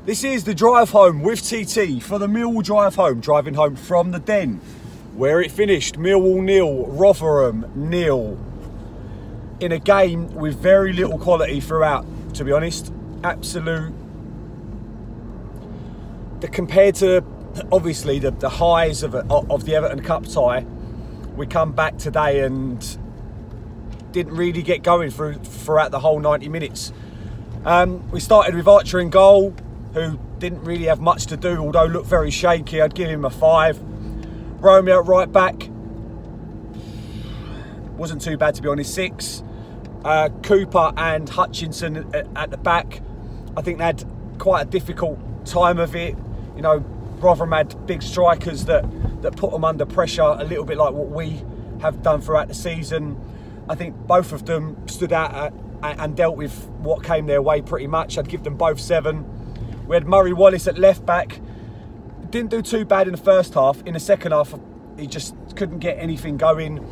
This is the drive home with TT for the Millwall drive home, driving home from the Den, where it finished Millwall 0, Rotherham 0. In a game with very little quality throughout, to be honest. Absolute. Compared to, obviously, the highs of the Everton Cup tie, we come back today and didn't really get going throughout the whole 90 minutes. We started with Archer in goal, who didn't really have much to do, although looked very shaky. I'd give him a 5. Romeo at right back wasn't too bad, to be honest, 6. Cooper and Hutchinson at the back, I think they had quite a difficult time of it. You know, Rotherham had big strikers that put them under pressure, a little bit like what we have done throughout the season. I think both of them stood out and dealt with what came their way pretty much. I'd give them both 7. We had Murray Wallace at left back. Didn't do too bad in the first half. In the second half, he just couldn't get anything going.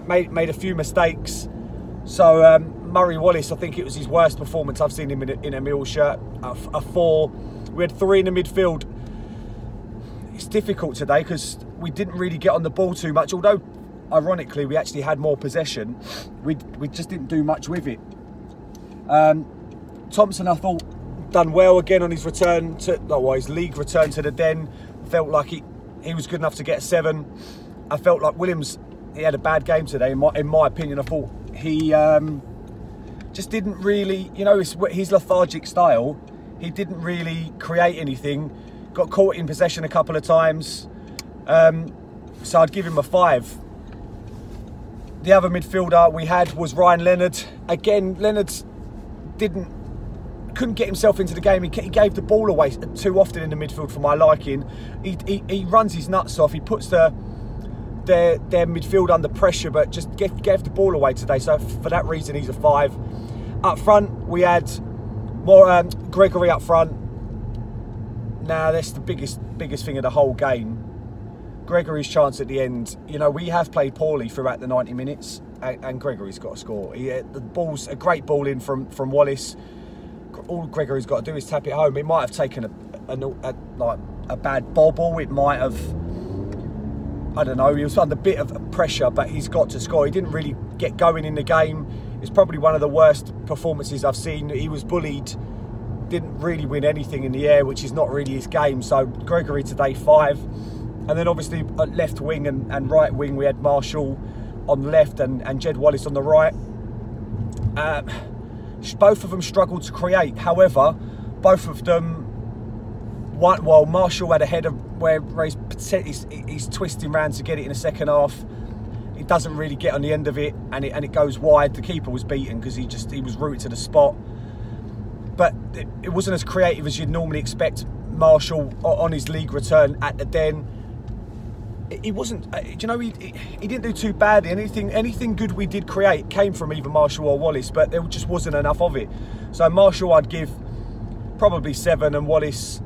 Made a few mistakes. So Murray Wallace, I think it was his worst performance I've seen him in a Mill shirt. A 4. We had 3 in the midfield. It's difficult today because we didn't really get on the ball too much. Although, ironically, we actually had more possession. We just didn't do much with it. Thompson, I thought, done well again on his return his league return to the Den. Felt like he was good enough to get a 7. I felt like Williams, he had a bad game today. In my opinion, I thought he just didn't really, you know, his lethargic style. He didn't really create anything. Got caught in possession a couple of times. So I'd give him a 5. The other midfielder we had was Ryan Leonard. Again, Leonard couldn't get himself into the game. He gave the ball away too often in the midfield for my liking. He runs his nuts off. He puts their midfield under pressure, but just gave the ball away today. So for that reason, he's a 5. Up front, we had more Gregory up front. Now that's the biggest thing of the whole game. Gregory's chance at the end. You know, we have played poorly throughout the 90 minutes, and Gregory's got to score. The ball's a great ball in from Wallace. All Gregory's got to do is tap it home. It might have taken a bad bobble. It might have, I don't know, he was under a bit of pressure, but he's got to score. He didn't really get going in the game. It's probably one of the worst performances I've seen. He was bullied, didn't really win anything in the air, which is not really his game. So Gregory today, 5. And then obviously at left wing and right wing, we had Marshall on the left and Jed Wallace on the right. Both of them struggled to create. However, both of them, well, Marshall had a header where he's twisting around to get it in the second half. He doesn't really get on the end of it, and it goes wide. The keeper was beaten because he was rooted to the spot. But it wasn't as creative as you'd normally expect Marshall on his league return at the Den. He wasn't, you know, he didn't do too badly. Anything good we did create came from either Marshall or Wallace, but there just wasn't enough of it. So Marshall I'd give probably 7, and Wallace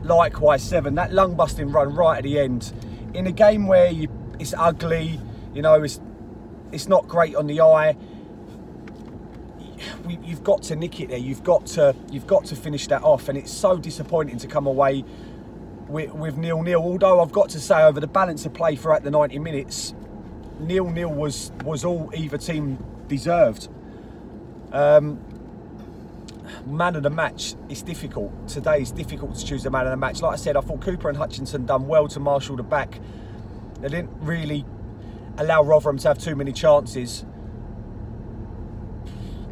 likewise 7. That lung-busting run right at the end, in a game where it's ugly, you know, it's not great on the eye. You've got to nick it there. You've got to finish that off, and it's so disappointing to come away with 0-0. Although I've got to say, over the balance of play throughout the 90 minutes, 0-0 was all either team deserved. Man of the match, it's difficult. Today it's difficult to choose a man of the match. Like I said, I thought Cooper and Hutchinson done well to marshal the back. They didn't really allow Rotherham to have too many chances.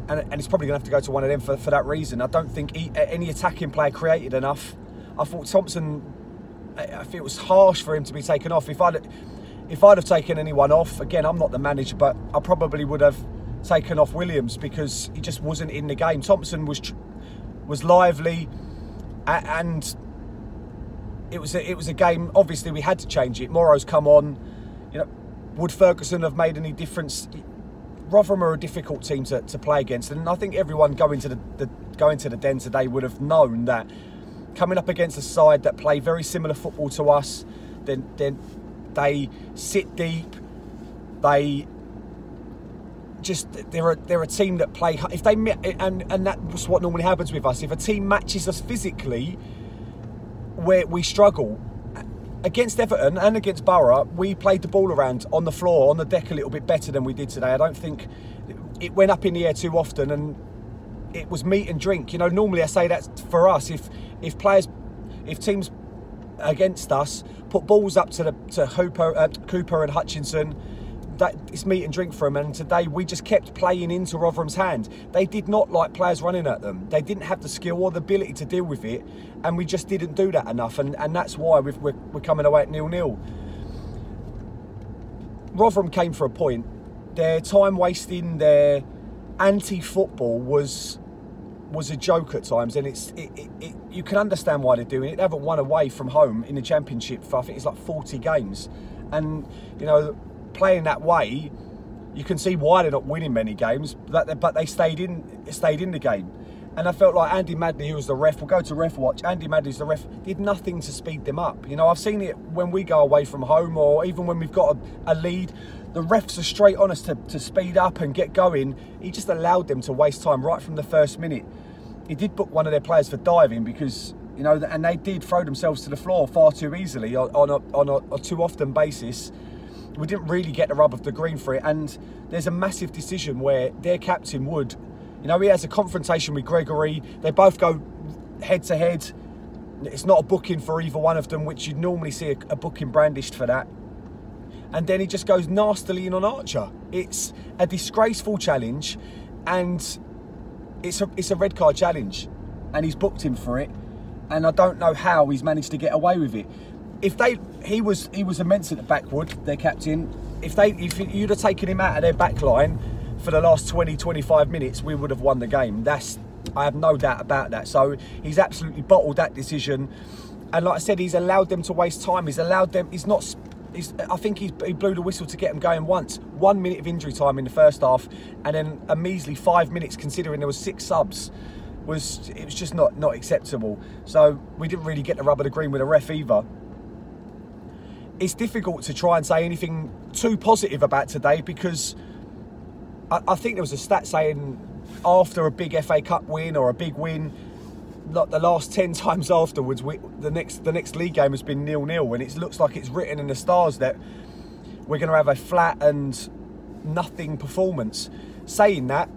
And it's probably going to have to go to one of them for that reason. I don't think any attacking player created enough. I thought Thompson, I think it was harsh for him to be taken off. If I'd have taken anyone off, again, I'm not the manager, but I probably would have taken off Williams because he just wasn't in the game. Thompson was lively, and it was a game. Obviously, we had to change it. Morrow's come on. You know, would Ferguson have made any difference? Rotherham are a difficult team to play against, and I think everyone going to the Den today would have known that. Coming up against a side that play very similar football to us, then they sit deep, they they're a team that play, if they, and that's what normally happens with us. If a team matches us physically, where we struggle. Against Everton and against Borough, we played the ball around on the floor, on the deck a little bit better than we did today. I don't think it went up in the air too often, and it was meat and drink. You know, normally I say that for us, if teams against us put balls up to Cooper and Hutchinson, that it's meat and drink for them. And today we just kept playing into Rotherham's hand. They did not like players running at them. They didn't have the skill or the ability to deal with it, and we just didn't do that enough. And that's why we're coming away at 0-0. Rotherham came for a point. Their time wasting, their anti-football was a joke at times, and you can understand why they're doing it. They haven't won away from home in the Championship for, I think it's like 40 games, and you know, playing that way, you can see why they're not winning many games, but they stayed in the game. And I felt like Andy Madley, who was the ref, we'll go to ref watch, Andy Madley, who's the ref, did nothing to speed them up. You know, I've seen it when we go away from home, or even when we've got a lead, the refs are straight on us to speed up and get going. He just allowed them to waste time right from the first minute. He did book one of their players for diving because, you know, and they did throw themselves to the floor far too easily on a too often basis. We didn't really get the rub of the green for it, and there's a massive decision where their captain Wood, you know, he has a confrontation with Gregory. They both go head to head. It's not a booking for either one of them, which you'd normally see a booking brandished for that. And then he just goes nastily in on Archer. It's a disgraceful challenge, and it's a red card challenge, and he's booked him for it. And I don't know how he's managed to get away with it. He was immense at the backwood, their captain. If you'd have taken him out of their back line for the last 20-25 minutes, we would have won the game. I have no doubt about that. So he's absolutely bottled that decision, and like I said, he's allowed them to waste time. He's allowed them. I think he blew the whistle to get them going once. 1 minute of injury time in the first half, and then a measly 5 minutes, considering there was 6 subs. It was just not acceptable. So we didn't really get the rub of the green with the ref either. It's difficult to try and say anything too positive about today, because I think there was a stat saying after a big FA Cup win or a big win, like the last 10 times afterwards, the next league game has been 0-0, and it looks like it's written in the stars that we're going to have a flat and nothing performance. Saying that,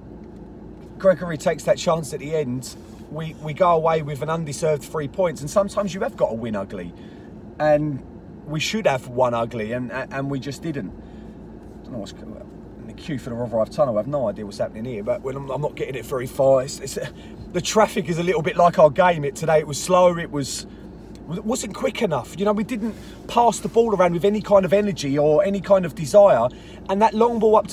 Gregory takes that chance at the end. We go away with an undeserved 3 points, and sometimes you have got to win ugly, and we should have won ugly, and we just didn't. I don't know what's in the queue for the Rotherham Tunnel. I have no idea what's happening here, but when I'm not getting it very far. The traffic is a little bit like our game. Today it was slow. It wasn't quick enough. You know, we didn't pass the ball around with any kind of energy or any kind of desire. And that long ball up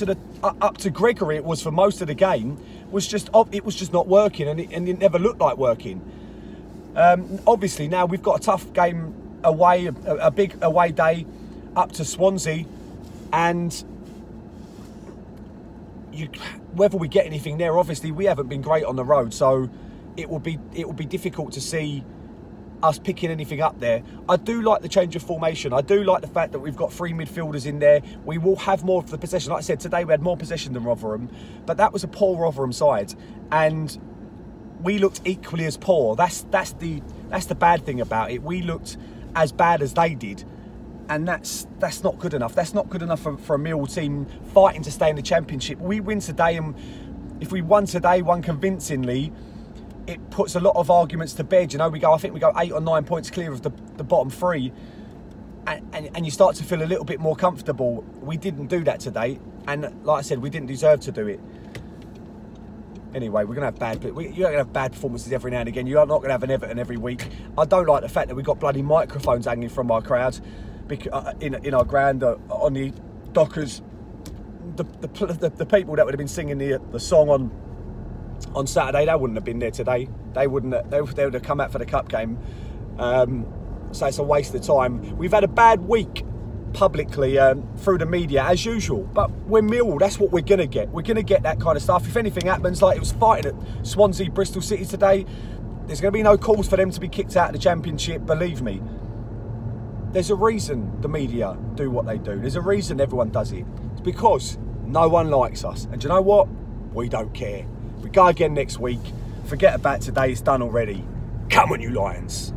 to Gregory, it was for most of the game, was just not working, and it never looked like working. Obviously now we've got a tough game away, a big away day up to Swansea, and whether we get anything there, obviously we haven't been great on the road, so it will be difficult to see us picking anything up there. I do like the change of formation. I do like the fact that we've got 3 midfielders in there. We will have more of the possession. Like I said, today we had more possession than Rotherham, but that was a poor Rotherham side, and we looked equally as poor. That's the bad thing about it. We looked as bad as they did, and that's not good enough. That's not good enough for a Millwall team fighting to stay in the Championship. We win today, and if we won convincingly, it puts a lot of arguments to bed. You know, I think we go 8 or 9 points clear of the bottom 3, and you start to feel a little bit more comfortable. We didn't do that today, and like I said, we didn't deserve to do it. Anyway, you're going to have bad performances every now and again. You're not going to have an Everton every week. I don't like the fact that we've got bloody microphones hanging from our crowd in our ground on the Dockers. The people that would have been singing the song on Saturday, they wouldn't have been there today. They would have come out for the cup game. So it's a waste of time. We've had a bad week publicly through the media as usual, but we're Millwall. That's what we're going to get. We're going to get that kind of stuff. If anything happens, like it was fighting at Swansea, Bristol City today, there's going to be no calls for them to be kicked out of the Championship, believe me. There's a reason the media do what they do. There's a reason everyone does it. It's because No one likes us. And do you know what? We don't care. We go again next week. Forget about today, it's done already. Come on, you Lions.